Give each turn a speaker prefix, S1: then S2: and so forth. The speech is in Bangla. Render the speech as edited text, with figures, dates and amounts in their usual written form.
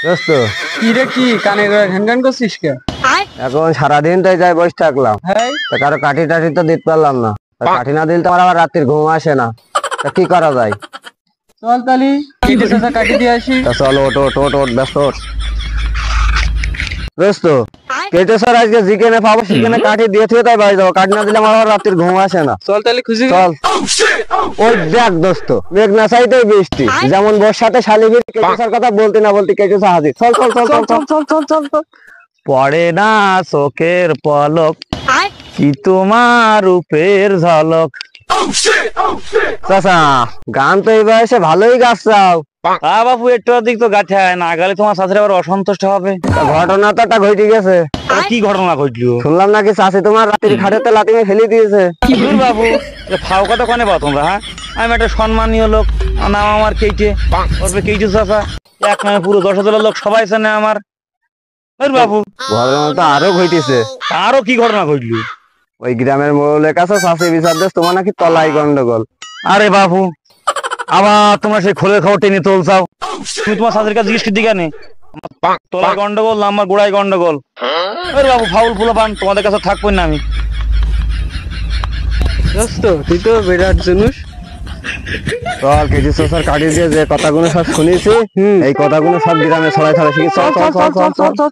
S1: দোস্ত
S2: কি রে কি কানে ঘ্যান ঘ্যান করছিস কে?
S1: এখন সারাদিন তাই যাই বসে থাকলাম,
S2: হ্যাঁ
S1: তা কারো কাঠি টাঠি তো দিতে পারলাম না। তা কাঠি না দিলে তো আমার আবার রাত্রির ঘুম আসে না। তা কি করা যায়?
S2: চল তালি কেটে চাচা কাটি দিয়ে আসি।
S1: তা চলো ওট ওট ওট ওট ব্যস্ত ওঠ। দোস্ত কেটে স্যার আজকে জিকেনে পাবো, সেখানে কাঠি দিয়ে থুয়ে তাই বাড়ি যাবো। কাঠি না দিলে আমার আবার রাত্রির ঘুম আসে না।
S2: চল তালি খুশি
S1: চল ওই দেখ দোস্ত, মেঘ না চাইতেই বৃষ্টি, যেমন বর্ষাতে শালিবির কেটে স্যার কথা বলতে না বলতে কেটে স্যার হাজির। চল চল চল চল চল চল চল চল চল। পড়ে না চোখের পলক, কি তোমার রূপের ঝলক। চাচা গান তো এই বয়সে ভালোই গাচ্ছাও।
S3: বাপু একটু দিক তো গাছায় না গালে তোমার শাশুড়ি আবার অসন্তুষ্ট হবে।
S1: তা ঘটনা তো একটা ঘটে গেছে।
S3: কি ঘটনা ঘটলো?
S1: শুনলাম নাকি চাষি তোমার রাত্রির খাটেতে লাথি ফেলে দিয়েছে।
S3: দূর বাবু, ফাও কথা কনে পাও তোমরা? হ্যাঁ, আমি একটা সম্মানীয় লোক, নাম আমার কেইটে, ওরপে কেইটে চাচা, এক নামে পুরো 10,000 লোক সবাই জানে আমার। দূর বাবু,
S1: ঘটনা তো আরো ঘটেছে।
S3: আরো কি ঘটনা ঘটলো?
S1: ওই গ্রামের মোড়লের কাছে চাষি বিচার দেশ তোমার নাকি তলাই গন্ডগোল।
S3: আরে বাবু, আবার তোমরা সেই খোলের খবর টেনে তোলছাও। তুমি তোমার শাশুড়ির কাছে জিজ্ঞেস দিকে নে তোলায় গন্ডগোল না আমার গোড়ায় গন্ডগোল? আরে বাবু, ফাউল ফুলো পান, তোমাদের কাছে থাকবো না আমি।
S2: দোস্ত তুই তো বিরাট জনুস।
S1: চল কেজি স্যার কাটি দিয়ে যে কথাগুলো সব শুনেছি, এই কথাগুলো সব গ্রামে ছড়াই ছড়াই শিখি। চল চল চল চল চল চল।